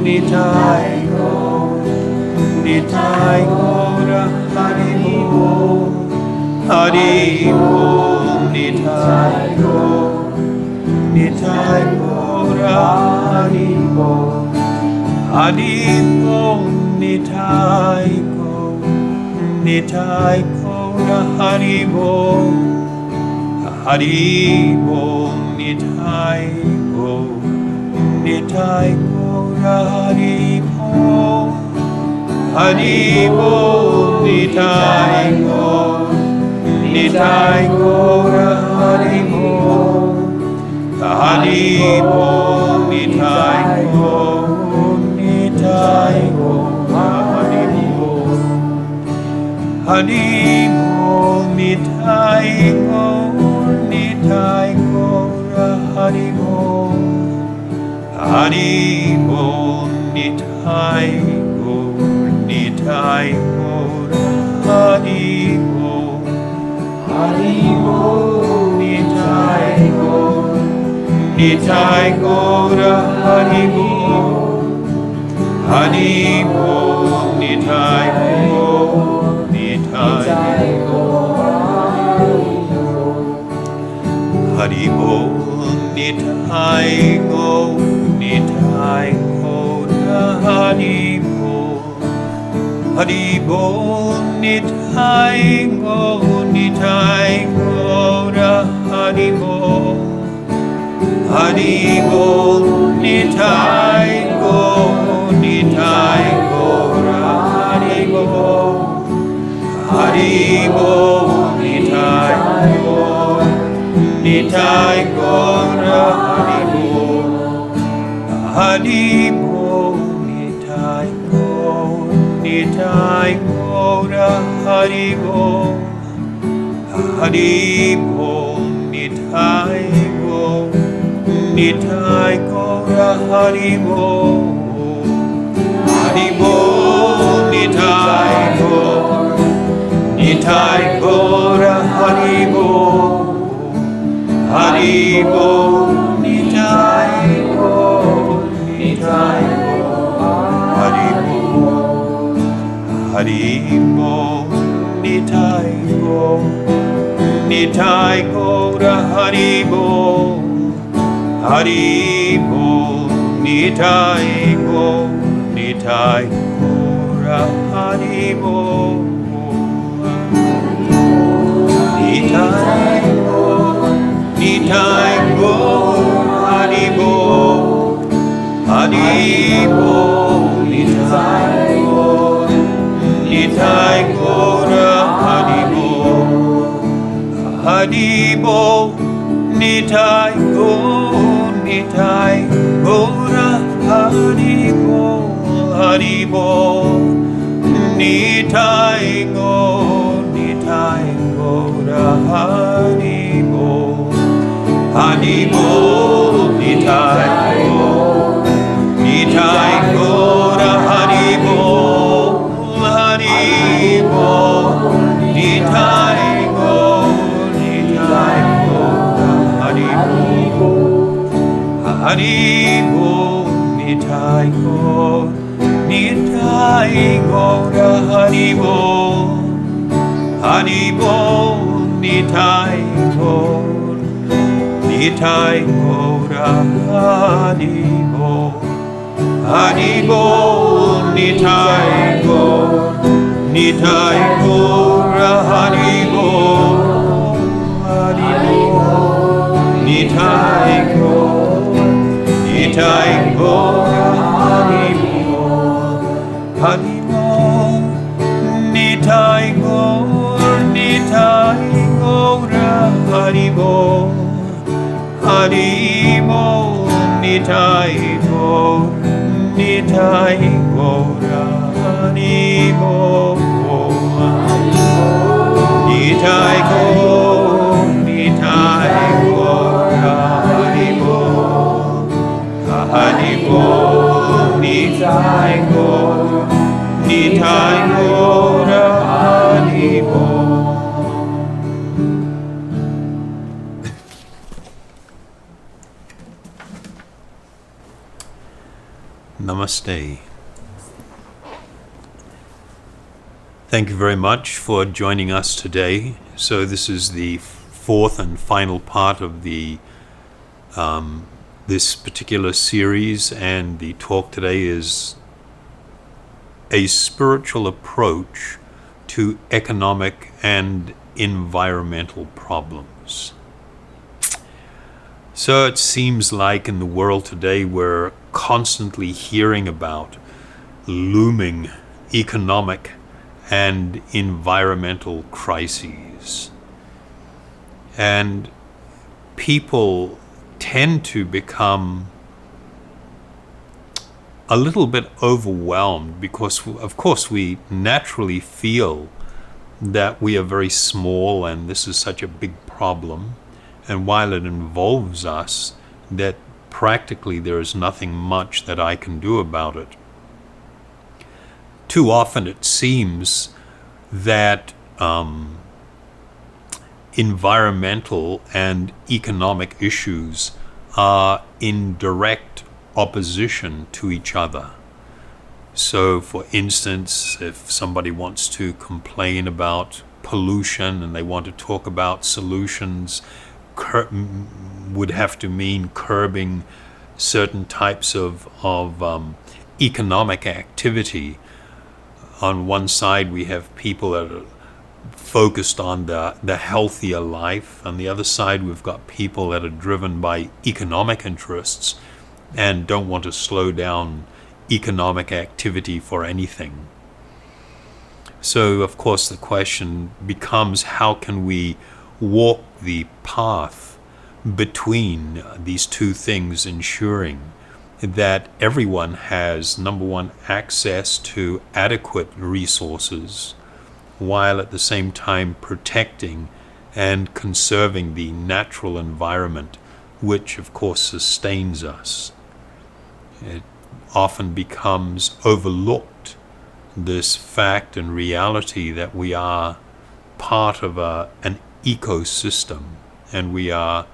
Nitai Go, Nitai Gaura Haribo, Haribo, Nitai Go, Nitai Gaura Haribo, Haribo, Nitai Go, Nitai Gaura Haribo, Haribo, Nitai Go, Nitai Gaura Haribo, Haribo, Nitai Go, Nitai Gaura Haribo, Haribo, Nitai Go, Nitai Gaura Haribo, Haribo, Nitai Go, Nitai Gaura Haribo, Haribo, Nitai Go, Nitai Gaura Haribo, Haribo, Nitai Go, Nitai Gaura Haribo, Haribo, Nitai Go, Nitai Haribo, Nitai Go, Nitai Gaura Haribo, Haribo, Nitai Go, Nitai Gaura Haribo, Haribo, Nitai Go, Nitai Gaura Haribo, Haribo, Nitai Go, Nitai Gaura Haribo, Haribo, Nitai Go, Nitai Gaura Haribo, Haribo, Nitai Go, Nitai Gaura Haribo, Haribo, Nitai Go, Nitai Gaura Haribo, Haribo, Nitai Go, Nitai Haribo, Haribo, Nitai Go, Nitai Gaura Haribo, Haribo, Nitai Go, Nitai Gaura Haribo, Nitai Go, Nitai Go, Haribo, Haribo, Nitai Go, Nitai Gaura Haribo, Haribo, Nitai Go, Nitai Gaura Haribo, Haribo, Nitai Go, Nitai Gaura Haribo, Haribo, Nitai Go, Nitai Gaura Haribo, Haribo, Nitai Go, Nitai Gaura Haribo, Haribo, Nitai Go, Nitai Gaura Haribo, Haribo, Nitai Go, Nitai Gaura Haribo, Haribo, Nitai Go, Nitai Gaura Haribo, Haribo, Nitai Go, Nitai Gaura Haribo, Haribo, Nitai Go, Nitai Gaura Haribo, Haribo, Nitai Go, Nitai Gaura Haribo, Nitai Go, Nitai Gaura Haribo, Haribo, Nitai Go, Nitai Gaura Haribo. Namaste. Thank you very much for joining us today. So this is the fourth and final part of the this particular series, and the talk today is a spiritual approach to economic and environmental problems. So it seems like in the world today we're constantly hearing about looming economic and environmental crises. And people tend to become a little bit overwhelmed because, of course, we naturally feel that we are very small and this is such a big problem. And while it involves us, that practically there is nothing much that I can do about it. Too often it seems that environmental and economic issues are in direct opposition to each other. So, for instance, if somebody wants to complain about pollution and they want to talk about solutions, would have to mean curbing certain types of economic activity. On one side, we have people that are focused on the healthier life. On the other side, we've got people that are driven by economic interests and don't want to slow down economic activity for anything. So, of course, the question becomes, how can we walk the path between these two things, ensuring that everyone has, number one, access to adequate resources, while at the same time protecting and conserving the natural environment, which of course sustains us. It often becomes overlooked, this fact and reality, that we are part of an ecosystem and we are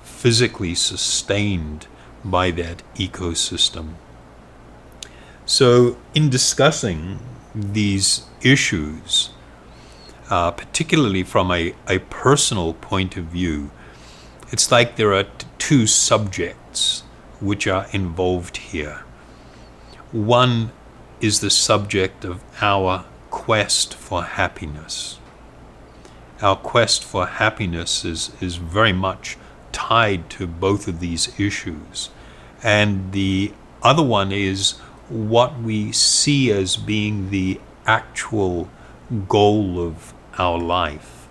physically sustained by that ecosystem. So in discussing these issues, particularly from a personal point of view, it's like there are two subjects which are involved here. One is the subject of our quest for happiness. Our quest for happiness is very much tied to both of these issues. And the other one is what we see as being the actual goal of our life.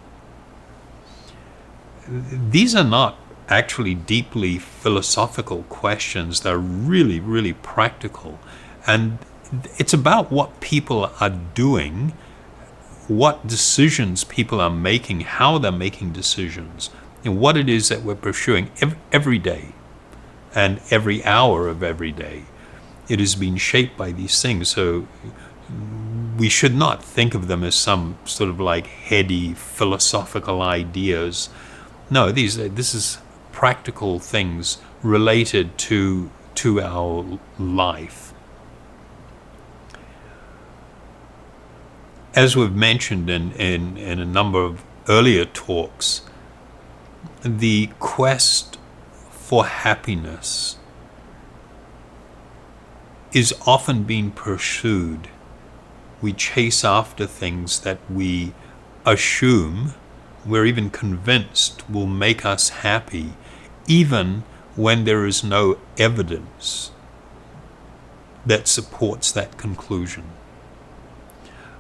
These are not actually deeply philosophical questions. They're really, really practical. And it's about what people are doing, what decisions people are making, how they're making decisions, and what it is that we're pursuing every day and every hour of every day. It is being shaped by these things. So we should not think of them as some sort of like heady philosophical ideas. No, this is practical things related to our life. As we've mentioned in a number of earlier talks, the quest for happiness is often being pursued. We chase after things that we assume, we're even convinced will make us happy, even when there is no evidence that supports that conclusion.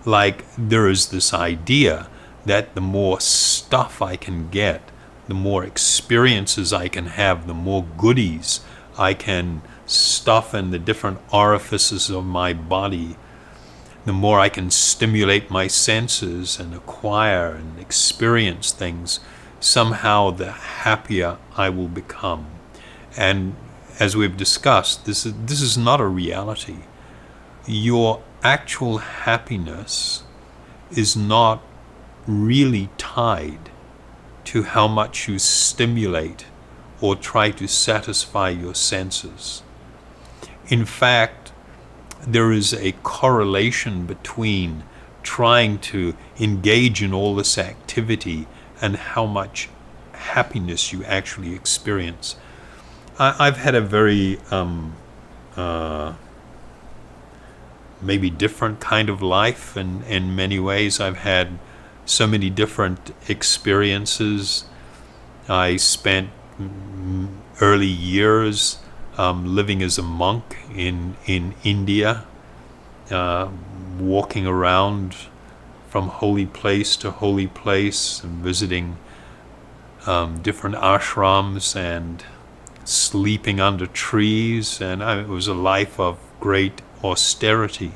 Like, there is this idea that the more stuff I can get, the more experiences I can have, the more goodies I can stuff in the different orifices of my body, the more I can stimulate my senses and acquire and experience things, somehow the happier I will become. And as we've discussed, this is not a reality. Your actual happiness is not really tied to how much you stimulate or try to satisfy your senses. In fact, there is a correlation between trying to engage in all this activity and how much happiness you actually experience. I've had a very maybe different kind of life in many ways. I've had so many different experiences. I spent early years living as a monk in India, walking around from holy place to holy place and visiting different ashrams and sleeping under trees, and it was a life of great austerity.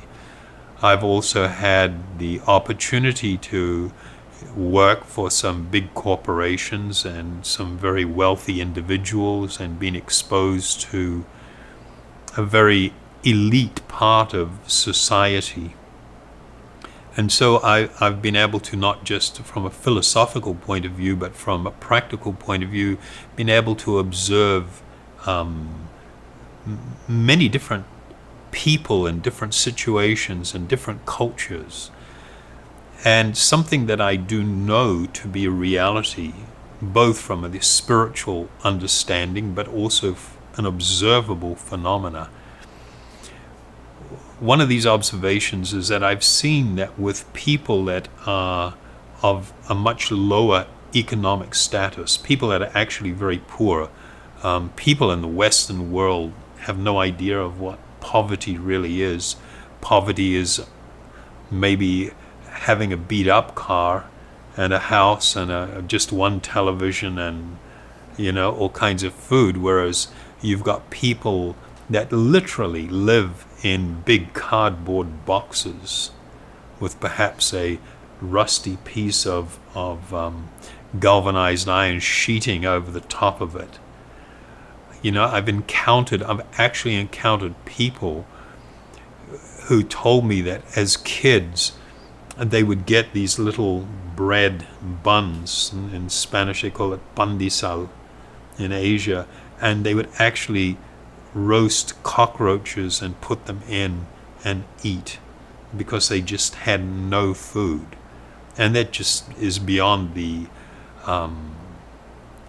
I've also had the opportunity to work for some big corporations and some very wealthy individuals and been exposed to a very elite part of society. And so I've been able to, not just from a philosophical point of view, but from a practical point of view, been able to observe many different people in different situations and different cultures. And something that I do know to be a reality, both from a spiritual understanding, but also an observable phenomena. One of these observations is that I've seen that with people that are of a much lower economic status, people that are actually very poor, people in the Western world have no idea of what poverty really is. Poverty is maybe having a beat up car and a house and just one television and all kinds of food, whereas you've got people that literally live in big cardboard boxes with perhaps a rusty piece of galvanized iron sheeting over the top of it. I've actually encountered people who told me that as kids they would get these little bread buns. In Spanish they call it pan de sal in Asia, and they would actually roast cockroaches and put them in and eat because they just had no food. And that just is beyond the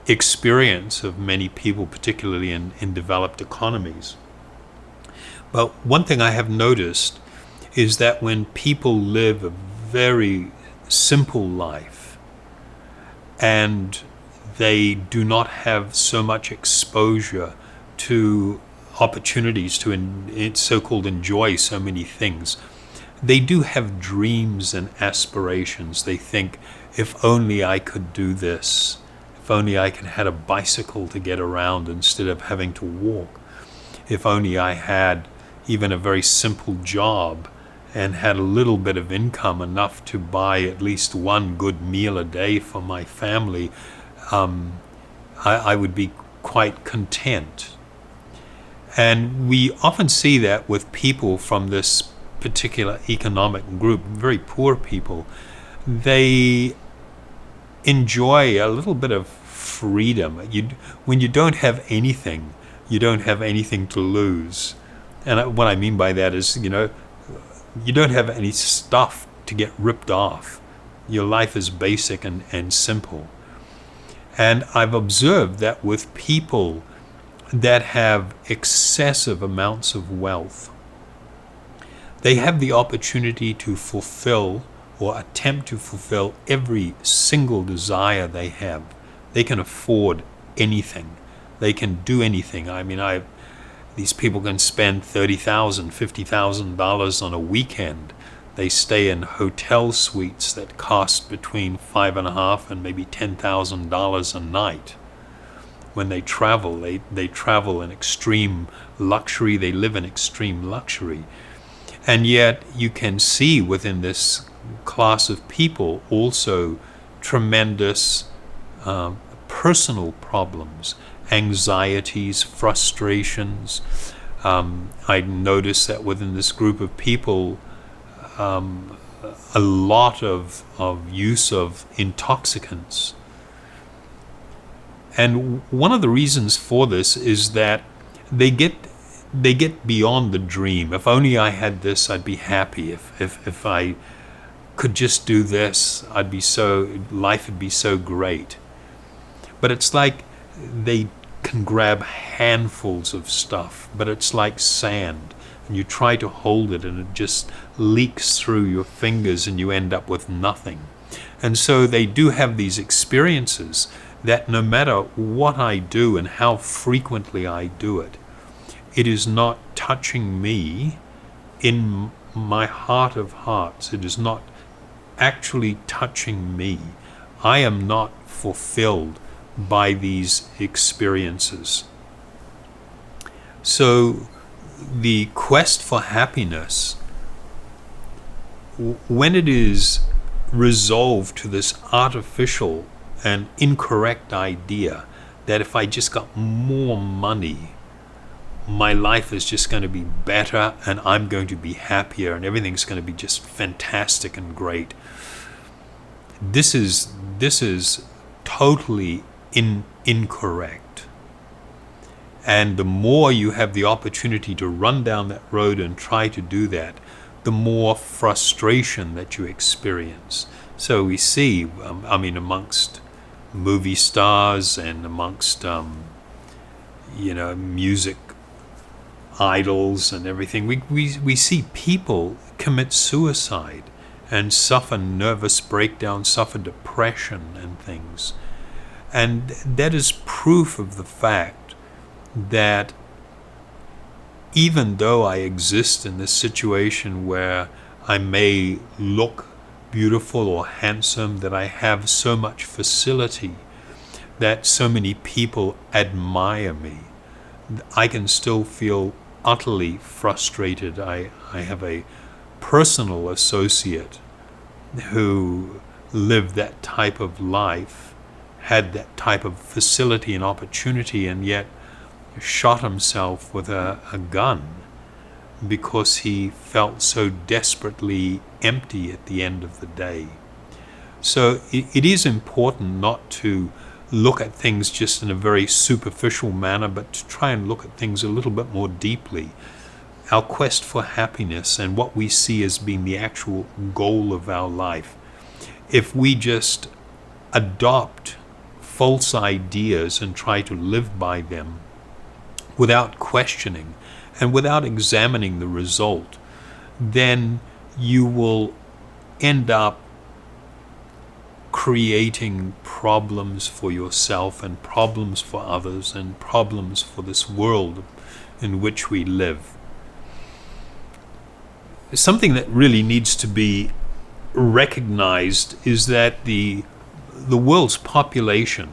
experience of many people, particularly in developed economies. But one thing I have noticed is that when people live a very simple life and they do not have so much exposure to opportunities to so-called enjoy so many things, they do have dreams and aspirations. They think, if only I could do this, if only I could have a bicycle to get around instead of having to walk, if only I had even a very simple job and had a little bit of income, enough to buy at least one good meal a day for my family, I would be quite content. And we often see that with people from this particular economic group, very poor people. They enjoy a little bit of freedom. When you don't have anything, you don't have anything to lose. And what I mean by that is, you don't have any stuff to get ripped off. Your life is basic and simple. And I've observed that with people that have excessive amounts of wealth, they have the opportunity to fulfill or attempt to fulfill every single desire they have. They can afford anything. They can do anything. I mean, these people can spend $30,000, $50,000 on a weekend. They stay in hotel suites that cost between $5,500 and maybe $10,000 a night. When they travel, they travel in extreme luxury. They live in extreme luxury. And yet you can see within this class of people also tremendous personal problems, anxieties, frustrations. I noticed that within this group of people, a lot of use of intoxicants. And one of the reasons for this is that they get they get beyond the dream. If only I had this, I'd be happy. If I could just do this, life would be so great. But it's like they can grab handfuls of stuff, but it's like sand, and you try to hold it and it just leaks through your fingers and you end up with nothing. And so they do have these experiences that no matter what I do and how frequently I do it, it is not touching me in my heart of hearts. It is not actually touching me. I am not fulfilled by these experiences. So the quest for happiness, when it is resolved to this artificial and incorrect idea that if I just got more money, my life is just going to be better and I'm going to be happier and everything's going to be just fantastic and great. This is totally incorrect. And the more you have the opportunity to run down that road and try to do that, the more frustration that you experience. So we see, amongst movie stars and amongst, music idols and everything, we see people commit suicide and suffer nervous breakdown, suffer depression and things. And that is proof of the fact that even though I exist in this situation where I may look beautiful or handsome, that I have so much facility, that so many people admire me, I can still feel utterly frustrated. I have a personal associate who lived that type of life, had that type of facility and opportunity, and yet shot himself with a gun because he felt so desperately empty at the end of the day. So it is important not to look at things just in a very superficial manner, but to try and look at things a little bit more deeply. Our quest for happiness and what we see as being the actual goal of our life. If we just adopt false ideas and try to live by them without questioning and without examining the result, then you will end up creating problems for yourself and problems for others and problems for this world in which we live. Something that really needs to be recognized is that the world's population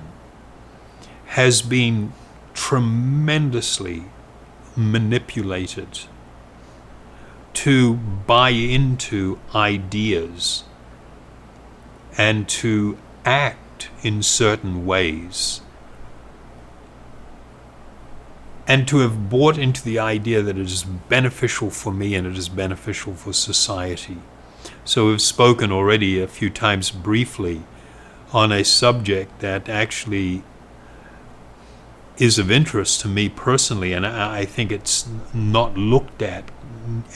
has been tremendously manipulated to buy into ideas and to act in certain ways, and to have bought into the idea that it is beneficial for me and it is beneficial for society. So we've spoken already a few times briefly on a subject that actually is of interest to me personally, and I think it's not looked at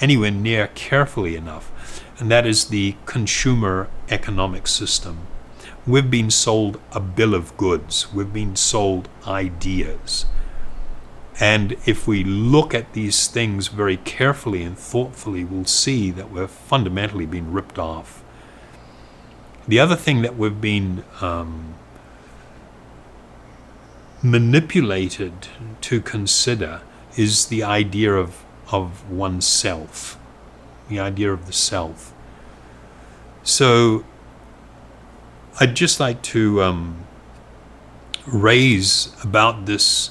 anywhere near carefully enough, and that is the consumer economic system. We've been sold a bill of goods. We've been sold ideas. And if we look at these things very carefully and thoughtfully, we'll see that we're fundamentally being ripped off. The other thing that we've been manipulated to consider is the idea of oneself, the idea of the self. So I'd just like to raise about this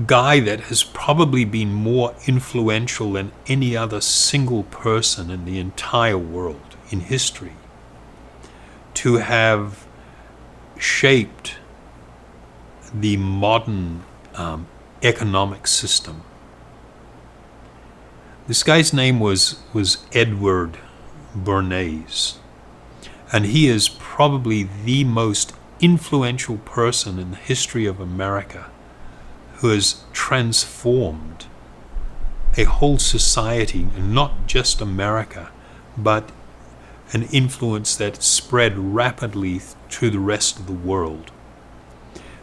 guy that has probably been more influential than any other single person in the entire world in history to have shaped the modern economic system. This guy's name was Edward Bernays, and he is probably the most influential person in the history of America who has transformed a whole society, not just America, but an influence that spread rapidly to the rest of the world.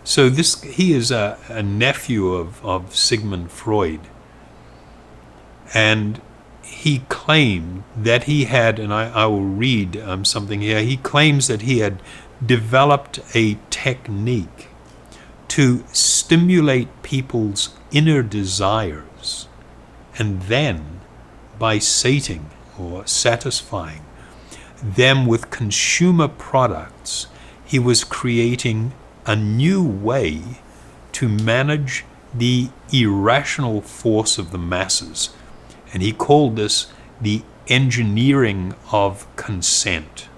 So he is a nephew of Sigmund Freud, and he claimed that he had, and I will read something here, he claims that he had developed a technique to stimulate people's inner desires, and then by sating or satisfying them with consumer products, he was creating a new way to manage the irrational force of the masses. And he called this the engineering of consent.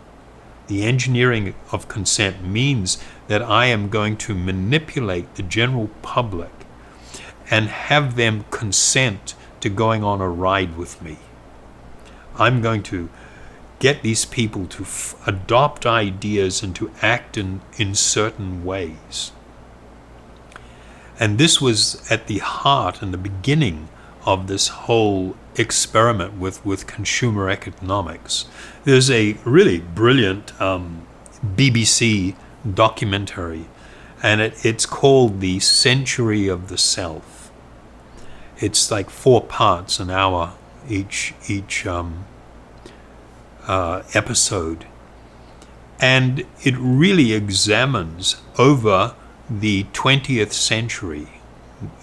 The engineering of consent means that I am going to manipulate the general public and have them consent to going on a ride with me. I'm going to get these people to adopt ideas and to act in certain ways. And this was at the heart and the beginning of this whole experiment with consumer economics. There's a really brilliant BBC documentary, and it's called The Century of the Self. It's like 4 parts, an hour each episode, and it really examines over the 20th century,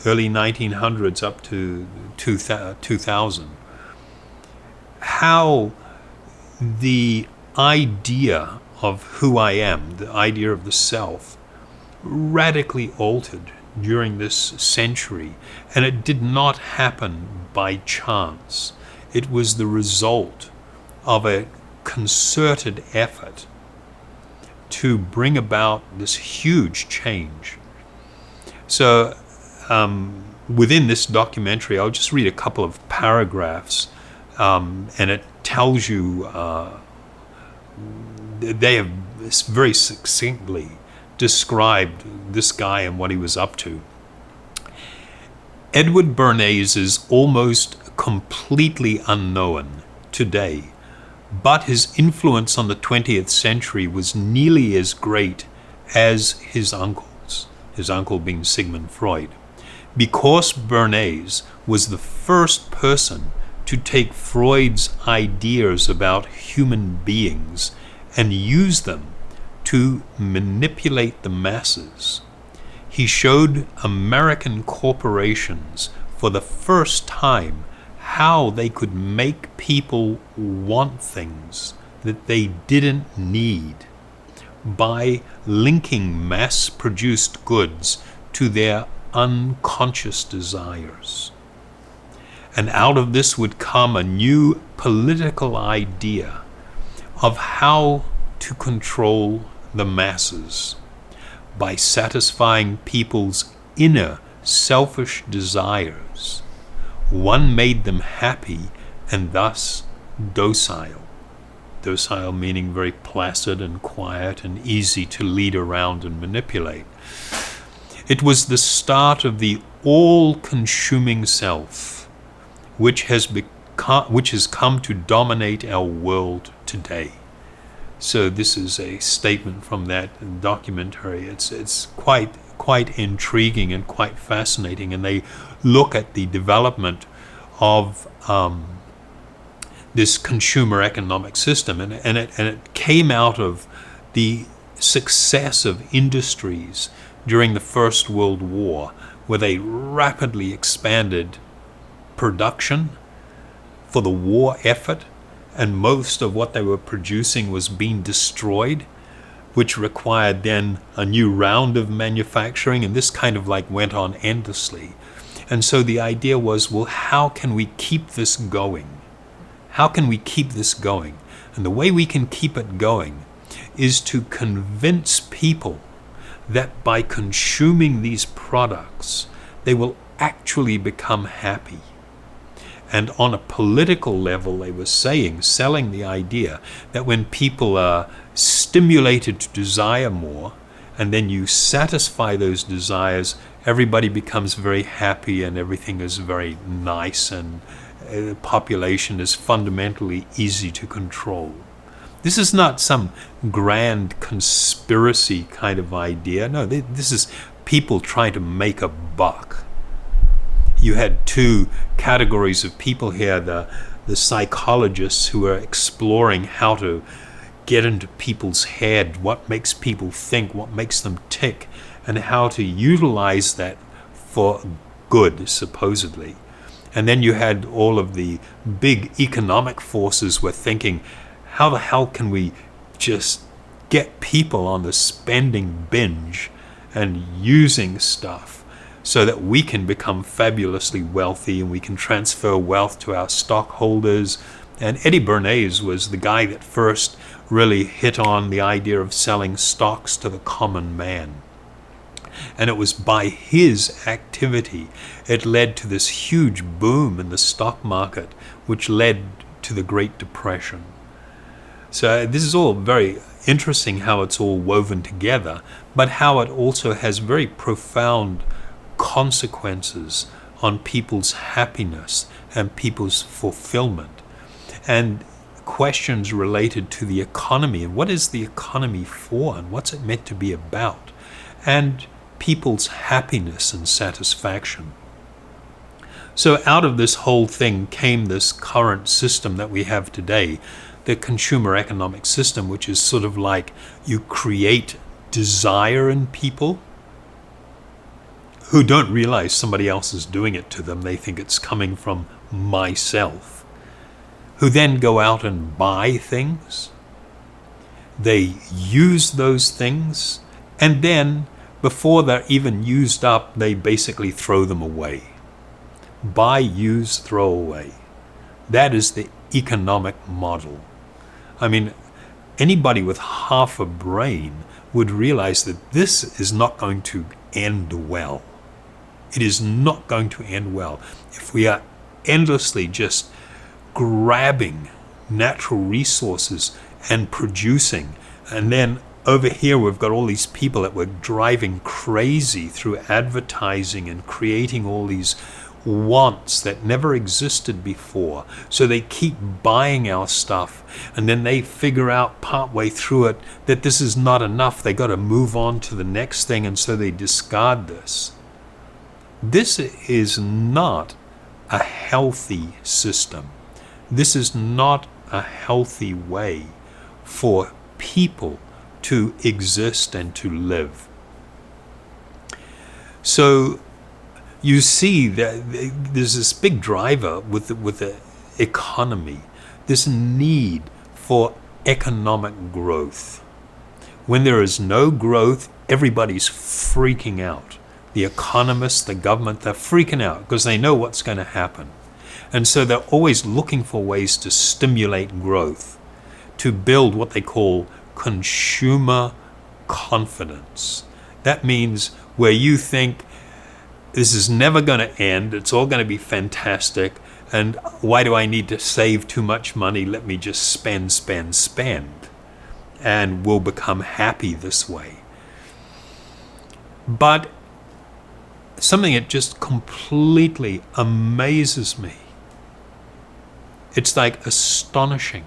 early 1900s up to 2000, how the idea of who I am, the idea of the self, radically altered during this century, and it did not happen by chance. It was the result of a concerted effort to bring about this huge change. So within this documentary, I'll just read a couple of paragraphs, and it tells you, they have very succinctly described this guy and what he was up to. Edward Bernays is almost completely unknown today, but his influence on the 20th century was nearly as great as his uncle's, his uncle being Sigmund Freud, because Bernays was the first person to take Freud's ideas about human beings and use them to manipulate the masses. He showed American corporations for the first time how they could make people want things that they didn't need by linking mass-produced goods to their unconscious desires. And out of this would come a new political idea of how to control the masses by satisfying people's inner selfish desires. One made them happy and thus docile. Docile meaning very placid and quiet and easy to lead around and manipulate. It was the start of the all-consuming self, which has come to dominate our world today. So this is a statement from that documentary. It's quite intriguing and quite fascinating, and they look at the development of this consumer economic system, and it came out of the success of industries during the First World War, where they rapidly expanded production for the war effort, and most of what they were producing was being destroyed, which required then a new round of manufacturing, and this kind of like went on endlessly. And so the idea was, well, how can we keep this going? How can we keep this going? And the way we can keep it going is to convince people that by consuming these products, they will actually become happy. And on a political level, they were selling the idea that when people are stimulated to desire more, and then you satisfy those desires, everybody becomes very happy and everything is very nice, and the population is fundamentally easy to control. This is not some grand conspiracy kind of idea. No, this is people trying to make a buck. You had two categories of people here, the psychologists who are exploring how to get into people's head, what makes people think, what makes them tick, and how to utilize that for good, supposedly. And then you had all of the big economic forces were thinking, how the hell can we just get people on the spending binge and using stuff so that we can become fabulously wealthy and we can transfer wealth to our stockholders. And Eddie Bernays was the guy that first really hit on the idea of selling stocks to the common man. And it was by his activity it led to this huge boom in the stock market, which led to the Great Depression. So this is all very interesting how it's all woven together, but how it also has very profound consequences on people's happiness and people's fulfillment. And questions related to the economy and what is the economy for and what's it meant to be about, and people's happiness and satisfaction. So out of this whole thing came this current system that we have today, the consumer economic system, which is sort of like you create desire in people who don't realize somebody else is doing it to them. They think it's coming from myself, who then go out and buy things. They use those things, and then before they're even used up, they basically throw them away. Buy, use, throw away. That is the economic model. I mean, anybody with half a brain would realize that this is not going to end well. It is not going to end well if we are endlessly just grabbing natural resources and producing. And then over here we've got all these people that were driving crazy through advertising and creating all these wants that never existed before. So they keep buying our stuff, and then they figure out partway through it that this is not enough. They got to move on to the next thing, and so they discard this. This is not a healthy system. This is not a healthy way for people to exist and to live. So you see that there's this big driver with the economy, this need for economic growth. When there is no growth, everybody's freaking out. The economists, the government, they're freaking out because they know what's going to happen. And so they're always looking for ways to stimulate growth, to build what they call consumer confidence. That means where you think this is never going to end, it's all going to be fantastic, and why do I need to save too much money? Let me just spend, and we'll become happy this way. But something that just completely amazes me, it's like astonishing.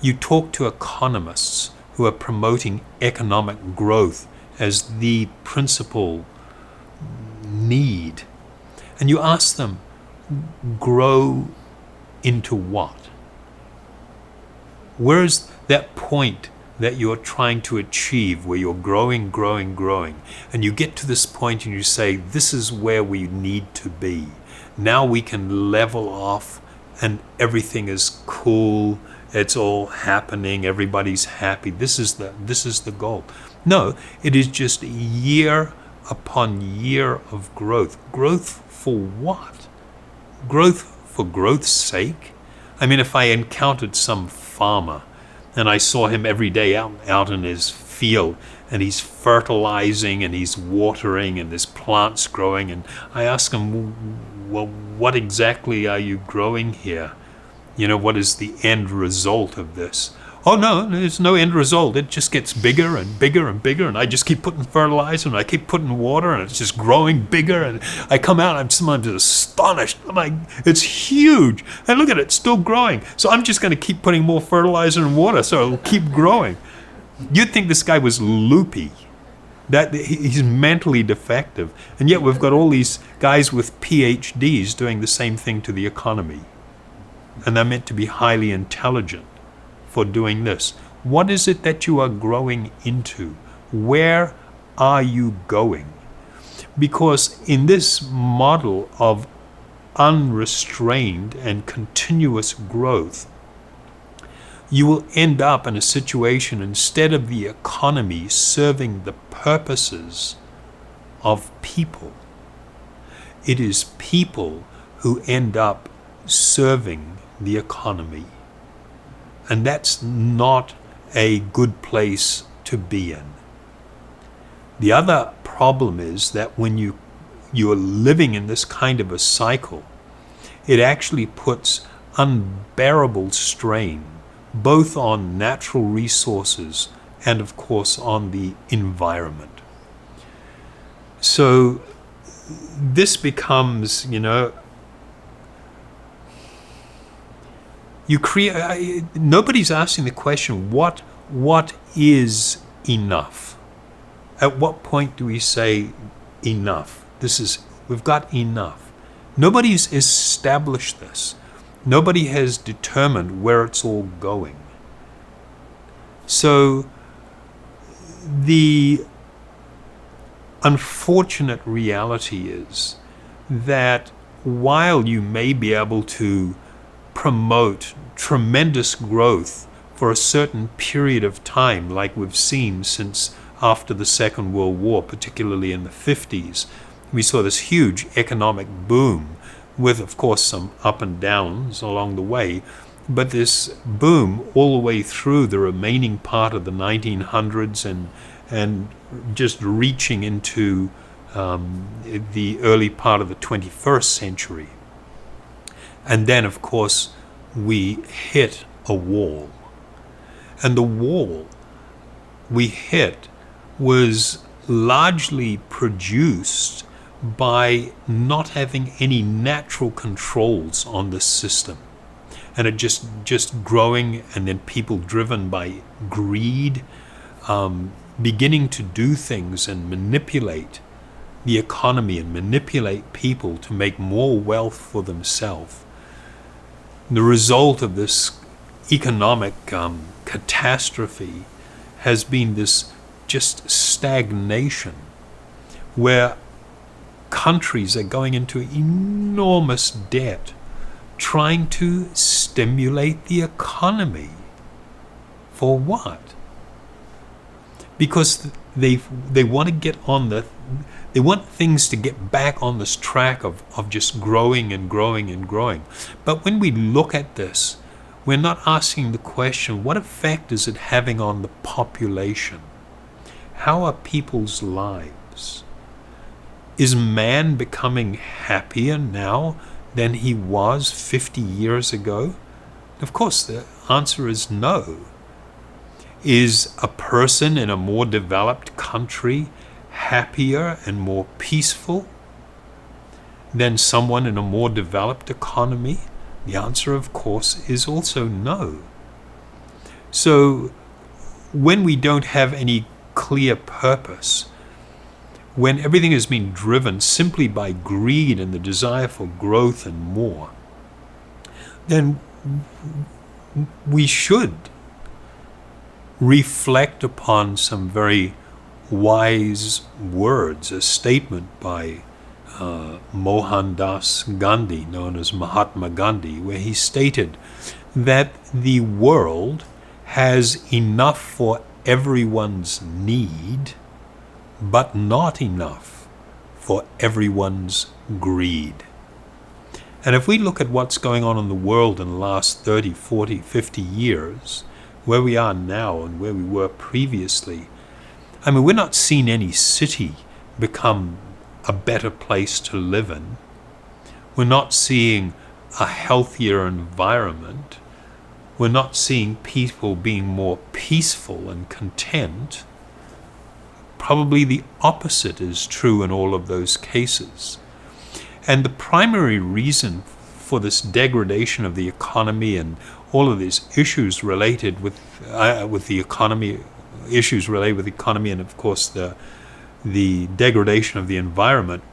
You talk to economists who are promoting economic growth as the principal need, and you ask them, grow into what? Where's that point that you're trying to achieve where you're growing, and you get to this point and you say, this is where we need to be. Now we can level off and everything is cool, it's all happening, everybody's happy. This is the goal. No, it is just year upon year of growth. Growth for what? Growth for growth's sake? I mean, if I encountered some farmer and I saw him every day out in his field, and he's fertilizing and he's watering and there's plants growing, and I ask him, well, what exactly are you growing here? You know, what is the end result of this? Oh no, there's no end result. It just gets bigger and bigger and bigger, and I just keep putting fertilizer and I keep putting water, and it's just growing bigger. And I come out, I'm sometimes astonished. I'm like, it's huge, and look at it, it's still growing. So I'm just going to keep putting more fertilizer and water, so it'll keep growing. You'd think this guy was loopy, that he's mentally defective, and yet we've got all these guys with PhDs doing the same thing to the economy, and they're meant to be highly intelligent for doing this. What is it that you are growing into? Where are you going? Because in this model of unrestrained and continuous growth, you will end up in a situation, instead of the economy serving the purposes of people, it is people who end up serving the economy. And that's not a good place to be in. The other problem is that when you're living in this kind of a cycle, it actually puts unbearable strain both on natural resources and, of course, on the environment. So this becomes, you create. Nobody's asking the question, what is enough? At what point do we say enough? We've got enough. Nobody's established this. Nobody has determined where it's all going. So the unfortunate reality is that while you may be able to promote tremendous growth for a certain period of time, like we've seen since after the Second World War, particularly in the 50s, we saw this huge economic boom with, of course, some up and downs along the way, but this boom all the way through the remaining part of the 1900s and just reaching into the early part of the 21st century. And then, of course, we hit a wall. And the wall we hit was largely produced by not having any natural controls on the system. And it just growing, and then people driven by greed, beginning to do things and manipulate the economy and manipulate people to make more wealth for themselves. The result of this economic catastrophe has been this just stagnation, where countries are going into enormous debt trying to stimulate the economy. For what? Because they want to get on they want things to get back on this track of just growing and growing and growing. But when we look at this, we're not asking the question, what effect is it having on the population? How are people's lives? Is man becoming happier now than he was 50 years ago? Of course, the answer is no. Is a person in a more developed country happier and more peaceful than someone in a more developed economy? The answer, of course, is also no. So when we don't have any clear purpose, when everything has been driven simply by greed and the desire for growth and more, then we should reflect upon some very wise words, a statement by Mohandas Gandhi, known as Mahatma Gandhi, where he stated that the world has enough for everyone's need, but not enough for everyone's greed. And if we look at what's going on in the world in the last 30, 40, 50 years, where we are now and where we were previously, I mean, we're not seeing any city become a better place to live in. We're not seeing a healthier environment. we're not seeing people being more peaceful and content. Probably the opposite is true in all of those cases. And the primary reason for this degradation of the economy and all of these issues related with the economy, issues related with the economy, and of course the degradation of the environment,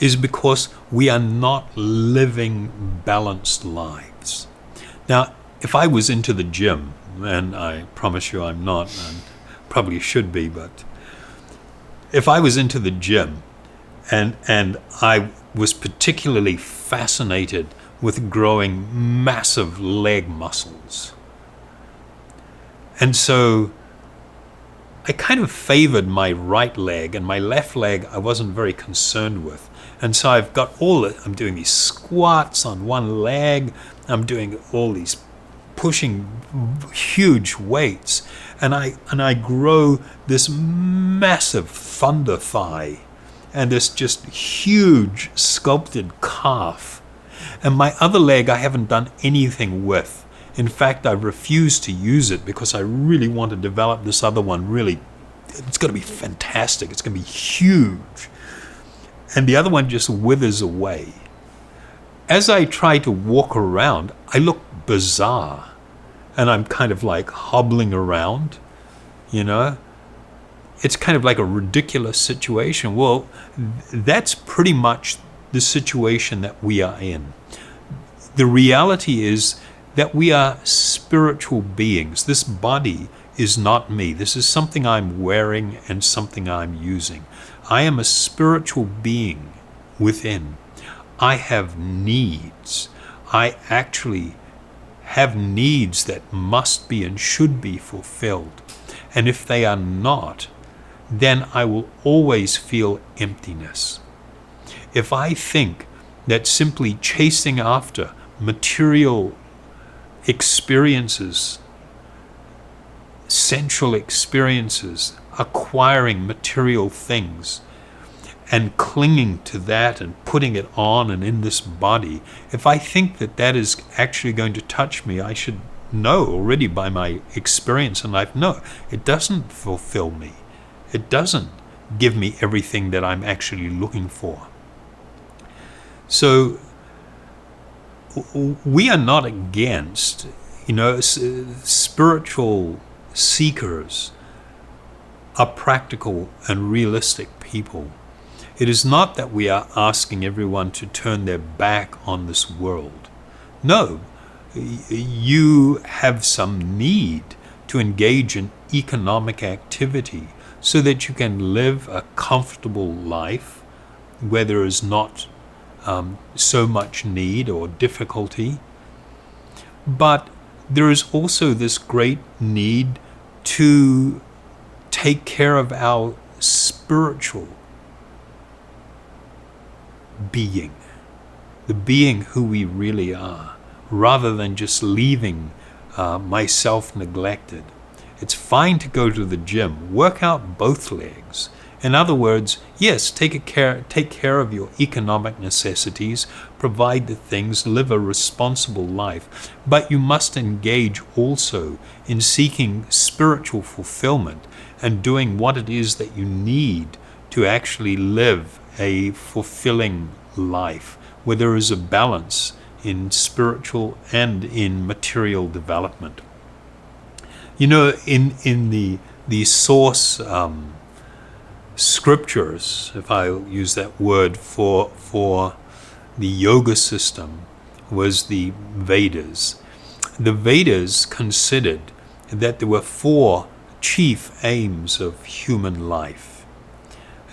is because we are not living balanced lives. Now, if I was into the gym, and I promise you I'm not, and probably should be, but if I was into the gym and I was particularly fascinated with growing massive leg muscles, and so I kind of favored my right leg, and my left leg I wasn't very concerned with. And so I'm doing these squats on one leg, I'm doing all these pushing huge weights, and I grow this massive thunder thigh and this just huge sculpted calf. And my other leg I haven't done anything with. In fact, I refuse to use it because I really want to develop this other one. Really, it's going to be fantastic. It's going to be huge. And the other one just withers away. As I try to walk around, I look bizarre. And I'm kind of like hobbling around, you know. It's kind of like a ridiculous situation. Well, that's pretty much the situation that we are in. The reality is that we are spiritual beings. This body is not me. This is something I'm wearing and something I'm using. I am a spiritual being within. I have needs. I actually have needs that must be and should be fulfilled. And if they are not, then I will always feel emptiness. If I think that simply chasing after material experiences, sensual experiences, acquiring material things, and clinging to that and putting it on and in this body, if I think that that is actually going to touch me, I should know already by my experience in life, no, it doesn't fulfill me. It doesn't give me everything that I'm actually looking for. So we are not against, spiritual seekers are practical and realistic people. It is not that we are asking everyone to turn their back on this world. No, you have some need to engage in economic activity so that you can live a comfortable life where there is not so much need or difficulty. But there is also this great need to take care of our spiritual being, the being who we really are, rather than just leaving myself neglected. It's fine to go to the gym, work out both legs. In other words, yes, take care of your economic necessities, provide the things, live a responsible life, but you must engage also in seeking spiritual fulfillment and doing what it is that you need to actually live a fulfilling life, where there is a balance in spiritual and in material development. In the source scriptures, if I use that word, for the yoga system was the Vedas. The Vedas considered that there were 4 chief aims of human life.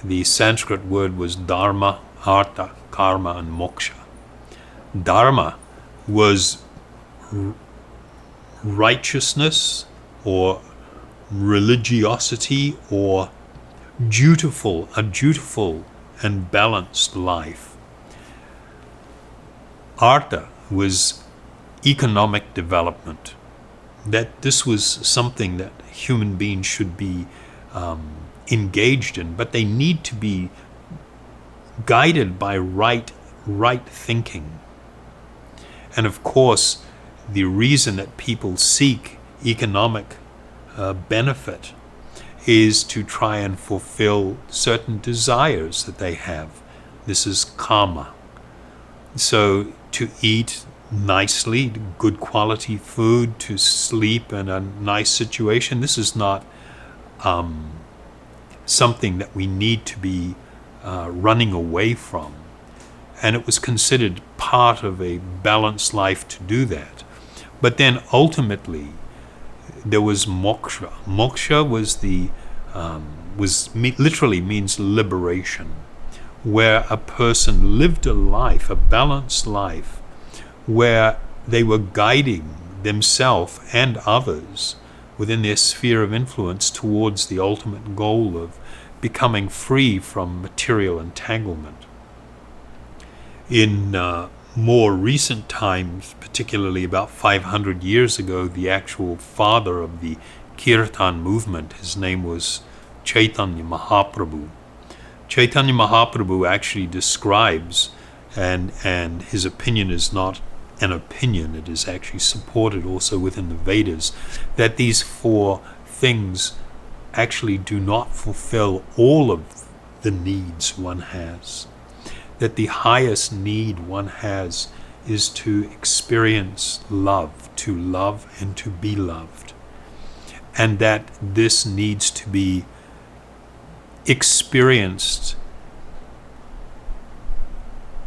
The Sanskrit word was dharma, artha, karma, and moksha. Dharma was righteousness or religiosity or a dutiful and balanced life. Artha was economic development, that this was something that human beings should be engaged in, but they need to be guided by right thinking. And of course, the reason that people seek economic benefit is to try and fulfill certain desires that they have. This is karma. So to eat nicely, good quality food, to sleep in a nice situation, this is not something that we need to be running away from. And it was considered part of a balanced life to do that. But then ultimately, there was moksha. Moksha literally means liberation, where a person lived a life, a balanced life, where they were guiding themselves and others within their sphere of influence towards the ultimate goal of becoming free from material entanglement. In more recent times, particularly about 500 years ago, the actual father of the Kirtan movement, his name was Chaitanya Mahaprabhu. Chaitanya Mahaprabhu actually describes, and his opinion is not an opinion, it is actually supported also within the Vedas, that these four things actually do not fulfill all of the needs one has. That the highest need one has is to experience love, to love and to be loved. And that this needs to be experienced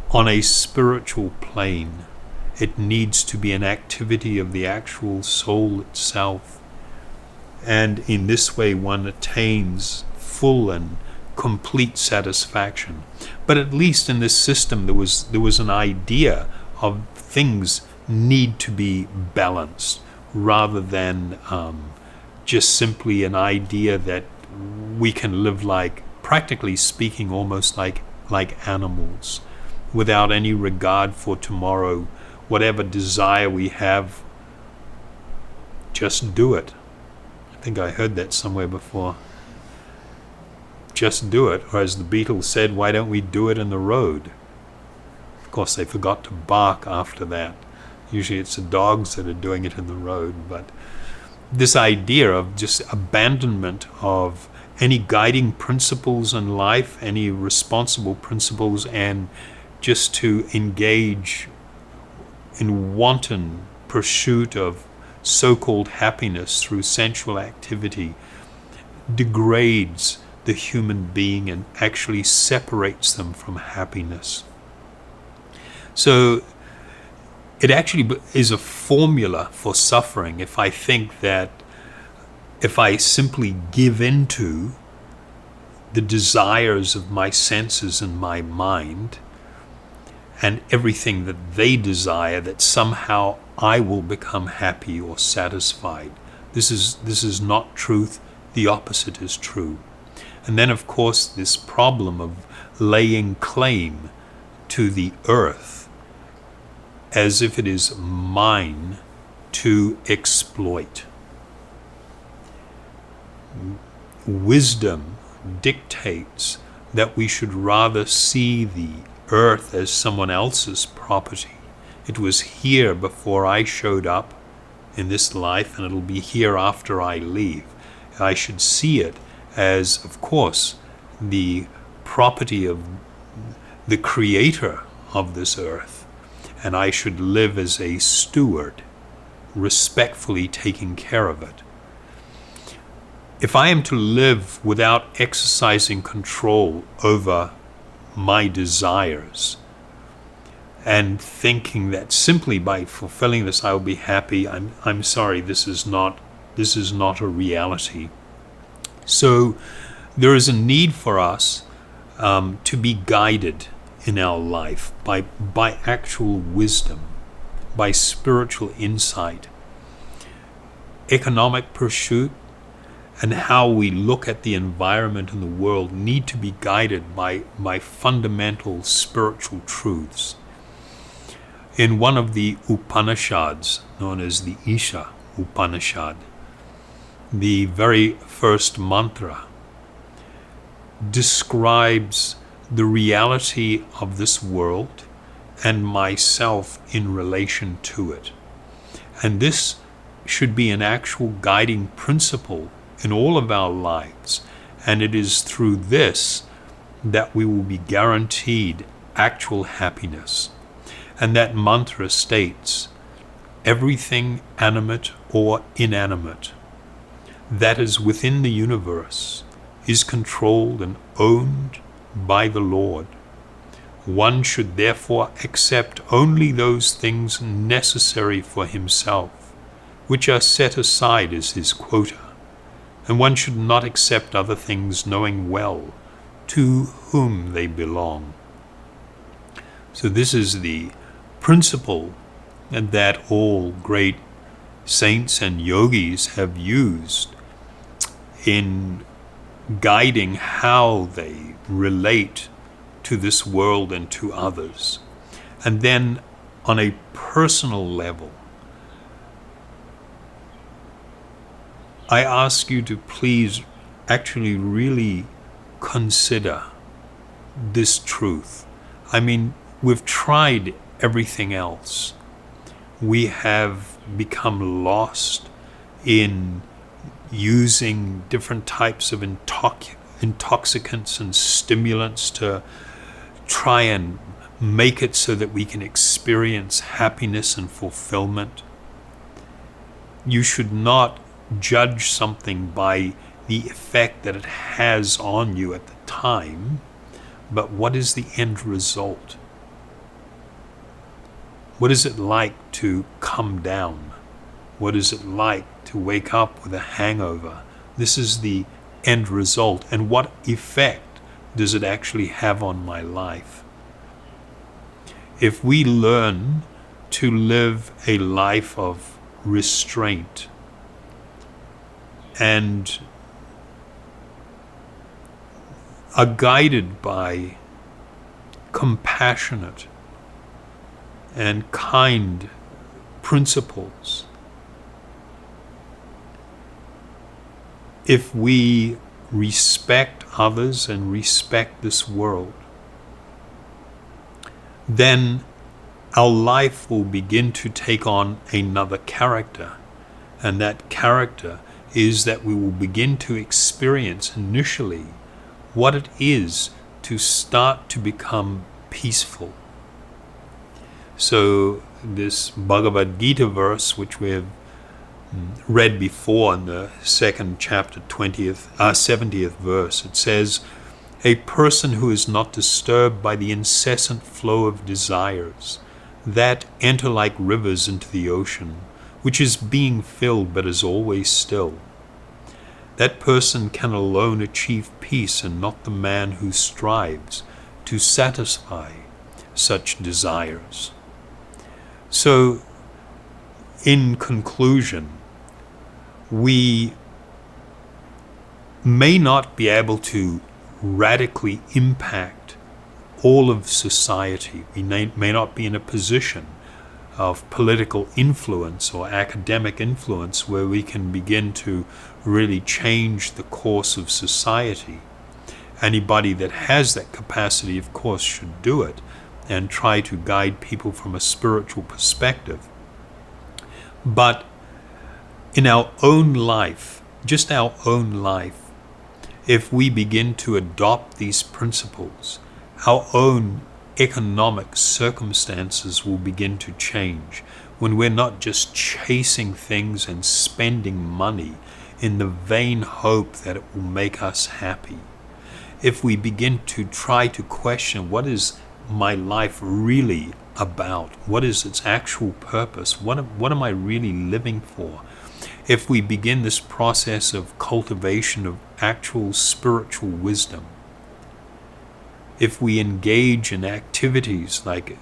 on a spiritual plane. It needs to be an activity of the actual soul itself. And in this way one attains full and complete satisfaction. But at least in this system there was an idea of things need to be balanced, rather than just simply an idea that we can live like, practically speaking, almost like animals, without any regard for tomorrow. Whatever desire we have, just do it. I think I heard that somewhere before. Just do it. Or as the Beatles said, why don't we do it in the road? Of course, they forgot to bark after that. Usually it's the dogs that are doing it in the road. But this idea of just abandonment of any guiding principles in life, any responsible principles, and just to engage in wanton pursuit of so-called happiness through sensual activity degrades the human being and actually separates them from happiness. So it actually is a formula for suffering if I think that if I simply give into the desires of my senses and my mind and everything that they desire, that somehow I will become happy or satisfied. This is not truth. The opposite is true. And then, of course, this problem of laying claim to the earth as if it is mine to exploit. Wisdom dictates that we should rather see the earth as someone else's property. It was here before I showed up in this life, and it'll be here after I leave. I should see it as, of course, the property of the creator of this earth, and I should live as a steward, respectfully taking care of it. If I am to live without exercising control over my desires and thinking that simply by fulfilling this I will be happy, I'm sorry, this is not a reality. So there is a need for us to be guided in our life by actual wisdom, by spiritual insight. Economic pursuit and how we look at the environment and the world need to be guided by fundamental spiritual truths. In one of the Upanishads, known as the Isha Upanishad, the very first mantra describes the reality of this world and myself in relation to it. And this should be an actual guiding principle in all of our lives. And it is through this that we will be guaranteed actual happiness. And that mantra states, everything animate or inanimate that is within the universe is controlled and owned by the Lord. One should therefore accept only those things necessary for himself, which are set aside as his quota, and one should not accept other things knowing well to whom they belong. So this is the principle that all great saints and yogis have used in guiding how they relate to this world and to others. And then on a personal level, I ask you to please actually really consider this truth. I mean, we've tried everything else. We have become lost in using different types of intoxicants and stimulants to try and make it so that we can experience happiness and fulfillment. You should not judge something by the effect that it has on you at the time, but what is the end result? What is it like to come down? What is it like to wake up with a hangover? This is the end result. And what effect does it actually have on my life? If we learn to live a life of restraint and are guided by compassionate and kind principles, if we respect others and respect this world, then our life will begin to take on another character. And that character is that we will begin to experience initially what it is to start to become peaceful. So this Bhagavad Gita verse, which we have read before in the second chapter, 70th verse, it says, a person who is not disturbed by the incessant flow of desires that enter like rivers into the ocean, which is being filled but is always still. That person can alone achieve peace, and not the man who strives to satisfy such desires. So, in conclusion, we may not be able to radically impact all of society. We may not be in a position of political influence or academic influence where we can begin to really change the course of society. Anybody that has that capacity, of course, should do it and try to guide people from a spiritual perspective. But in our own life, just our own life, if we begin to adopt these principles, our own economic circumstances will begin to change when we're not just chasing things and spending money in the vain hope that it will make us happy. If we begin to try to question, what is my life really about? What is its actual purpose? What am I really living for? If we begin this process of cultivation of actual spiritual wisdom, if we engage in activities like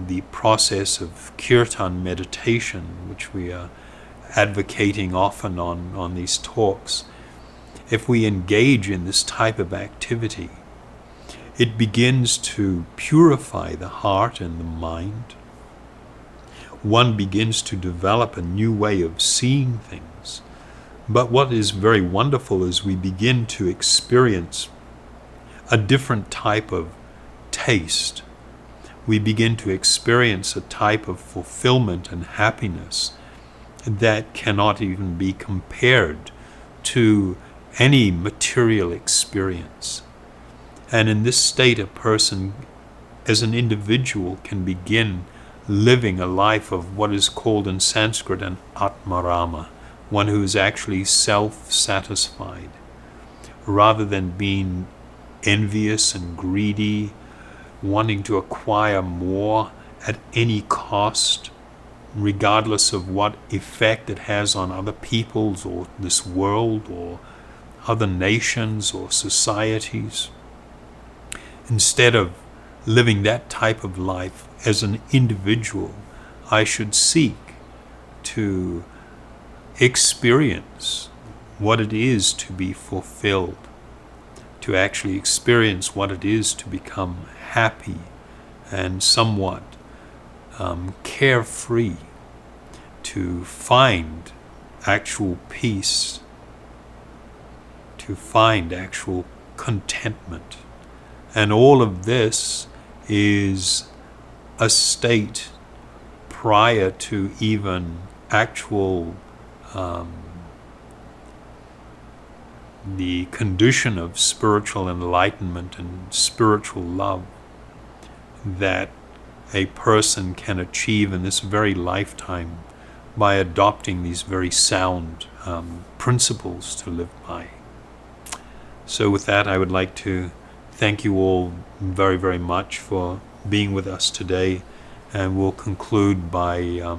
the process of kirtan meditation, which we are advocating often on these talks, if we engage in this type of activity, it begins to purify the heart and the mind. One begins to develop a new way of seeing things. But what is very wonderful is we begin to experience a different type of taste. We begin to experience a type of fulfillment and happiness that cannot even be compared to any material experience. And in this state, a person, as an individual, can begin living a life of what is called in Sanskrit an Atmarama, one who is actually self-satisfied, rather than being envious and greedy, wanting to acquire more at any cost, regardless of what effect it has on other peoples or this world or other nations or societies. Instead of living that type of life as an individual, I should seek to experience what it is to be fulfilled, to actually experience what it is to become happy and somewhat carefree, to find actual peace, to find actual contentment. And all of this is a state prior to even actual the condition of spiritual enlightenment and spiritual love that a person can achieve in this very lifetime by adopting these very sound principles to live by. So with that, I would like to thank you all very, very much for being with us today, and we'll conclude by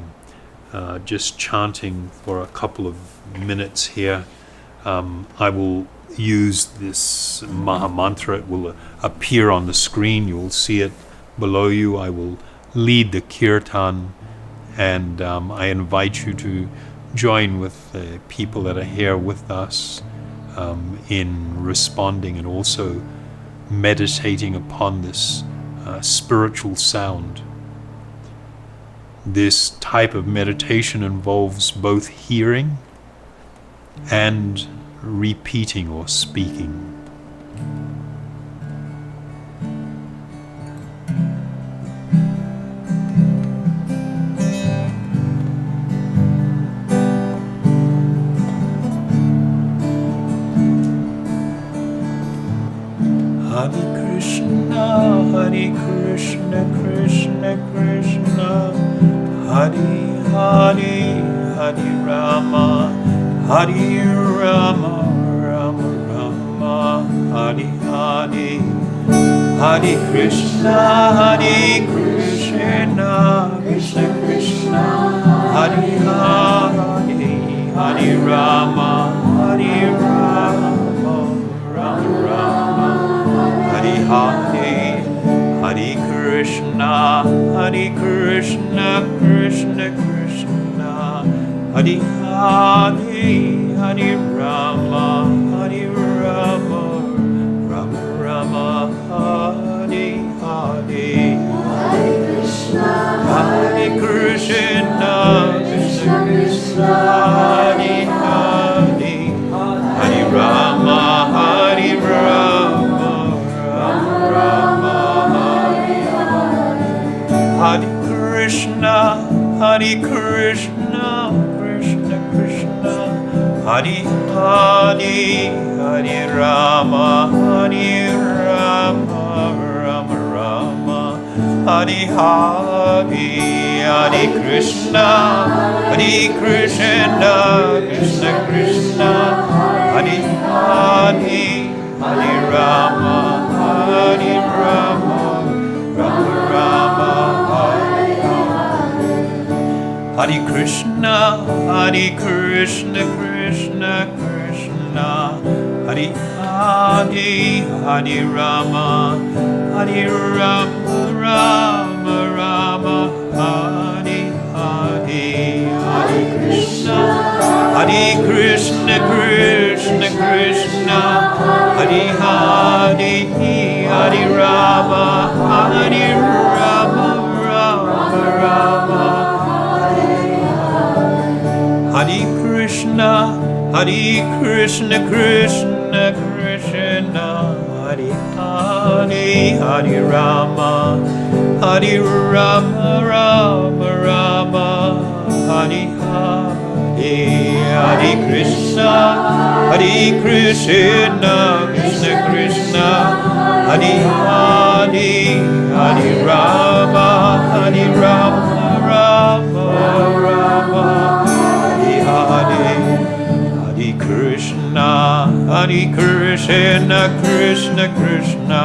just chanting for a couple of minutes here. I will use this Maha Mantra. It will appear on the screen. You will see it below you. I will lead the kirtan, and I invite you to join with the people that are here with us in responding and also meditating upon this spiritual sound. This type of meditation involves both hearing and repeating or speaking. Hare Krishna, Krishna Krishna, Hare Hare, Hare Rama, Hare Rama, Rama Rama, Hare Hare, Hare Krishna, Krishna Krishna, Hare Hare, Hare Rama, Hare Rama, Rama Rama, Hare Hare, Hare Krishna, Krishna Krishna, Hare Hare, Hare Rama, Hare Rama, Rama Rama, Hare Hare, Hare Krishna, Krishna Krishna, Hare Hare, Hare Rama, Hare Rama, Rama Rama, Hare Krishna, Krishna Krishna, Hare Hare, Hare Rama, Hare Rama, Rama Rama, Hare Hare, Hare Krishna, Krishna Krishna, Hare Hare, Hare Rama, Hare Rama, Rama Rama, Hare Krishna, Krishna Krishna, Hare Hare, Hare Rama, Hare Rama, Rama Rama, Hare Hare, Hare Krishna, Krishna Krishna, Hare Hare, Hare Rama, Hare Rama, Rama Rama, Hare Krishna, Krishna Krishna, Hare Hare, Hare Rama, Hare Rama, Rama Rama, Hare Hare. Hare Krishna, Hare Krishna, Krishna Krishna, Hare Hare, Hare Rama, Hare Rama, Rama Rama, Hare Hare, Hare Krishna, Hare Krishna, Krishna Krishna,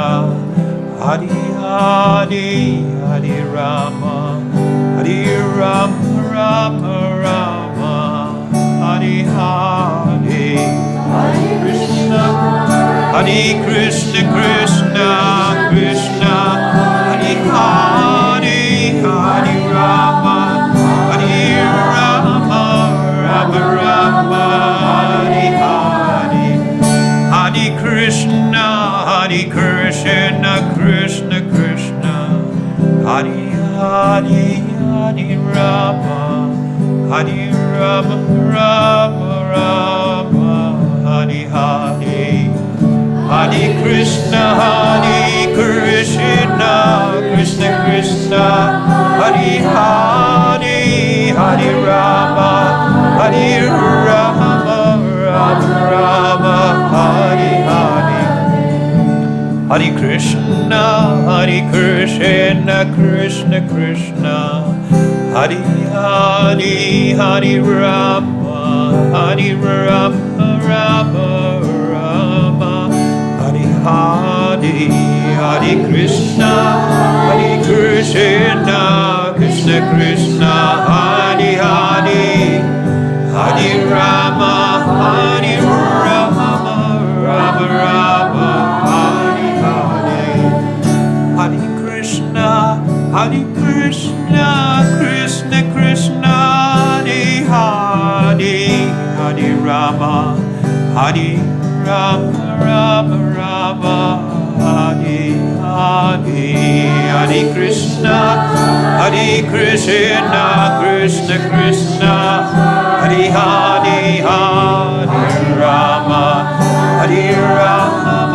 Hare Hare, Hare Rama, Hare Rama, Rama Rama, Hare Hare, Hare Krishna, Hare Krishna, Krishna Krishna, Hare Hare, Hare Rama, Hare Rama, Rama Rama, Hare Hare, Hare Krishna, Hare Krishna, Krishna Krishna, Hare Hare, Hare Rama, Hare Rama, Rama Rama, Hare Hare, Hare Krishna, Hare Krishna, Krishna Krishna, Hare Hare, Hare Rama, Hare Rama, Rama Rama, Hare Hare, Hare Krishna, Hare Krishna, Krishna Krishna, Hare Hare, Hare Rama, Hare Rama, Rama Rama, Hare Hare, Hare Krishna, Hare Krishna, Krishna Krishna, Hare Hare, Hare Rama, Hare Rama, Rama Rama, Hare Hare, Hare Krishna, Hare Krishna, Krishna Krishna, Hare Hare, Hare Rama, Hare Rama, Rama Rama, Hare Hare, Hare Krishna, Hare Krishna, Krishna Krishna, Hare Hare, Hare Rama, Hare Rama,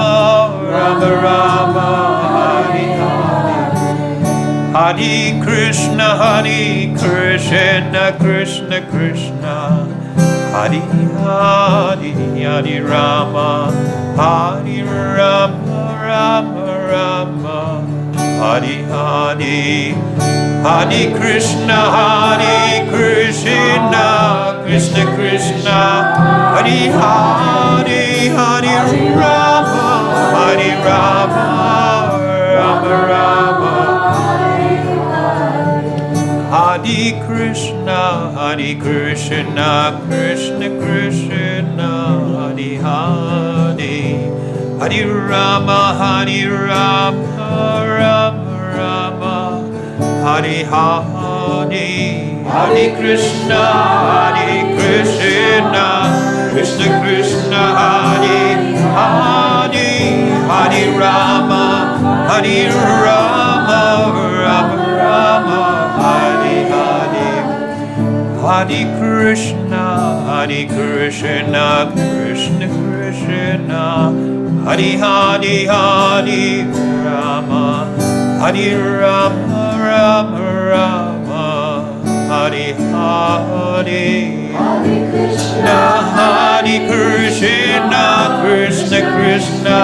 Rama Rama, Hare Hare, Hare Krishna, Hare Krishna, Krishna Krishna, Hare Hare, Hare Rama, Hare Rama, Rama Rama, Hare Hare, Hare Krishna, Hare Krishna, Krishna Krishna, Hare Hare, Hare Rama, Hare Rama, Rama Rama, Hare Krishna, Hare Krishna, Krishna Krishna, Hare Hare, Hare Rama, Hare Rama, Rama Rama, Hare Hare, Hare Krishna, Hare Krishna, Krishna Krishna, Hare Hare, Hare Rama, Hare Rama, Rama Rama, Hare Hare, Hare Krishna, Hare Krishna, Krishna Krishna, Hare Hare, Hare Rama, Hare Rama, Rama Rama, Hare Hare, Hare Krishna, Hare Krishna, Krishna Krishna,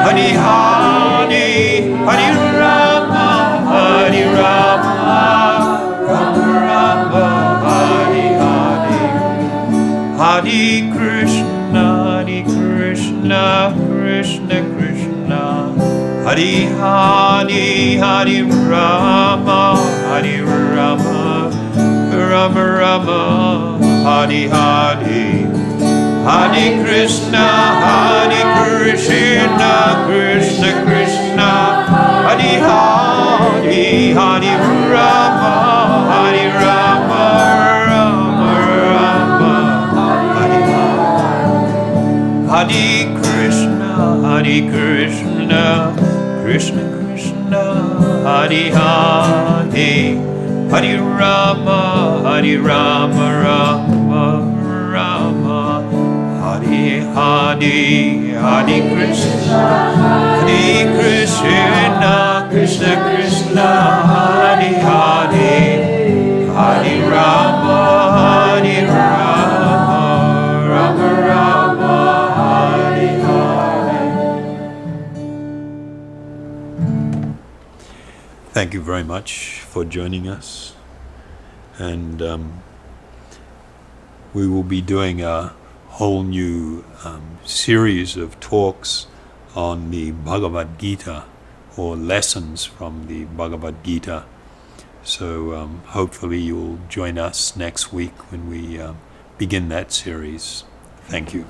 Hare Hare, Hare Rama, Hare Rama, Rama Rama, Hare Hare, Hare Krishna, Hare Krishna, Krishna Krishna, Hare Hare, Hare Rama, Hare Rama, Rama Rama, Hare Hare, Hare Krishna, Hare Krishna, Krishna Krishna, Hare Hare, Hare Rama, Hare Rama, Rama Rama, Hare Hare, Hare Krishna, Hare Krishna, Krishna Krishna, Hare Hare, Hare Rama, Hare Rama, Rama Rama, Hare Hare, Hare Krishna, Hare Krishna, Krishna Krishna, Hare Hare, Hare Rama, Hare Rama. Thank you very much for joining us. And we will be doing a whole new series of talks on the Bhagavad Gita, or lessons from the Bhagavad Gita. So hopefully you'll join us next week when we begin that series. Thank you.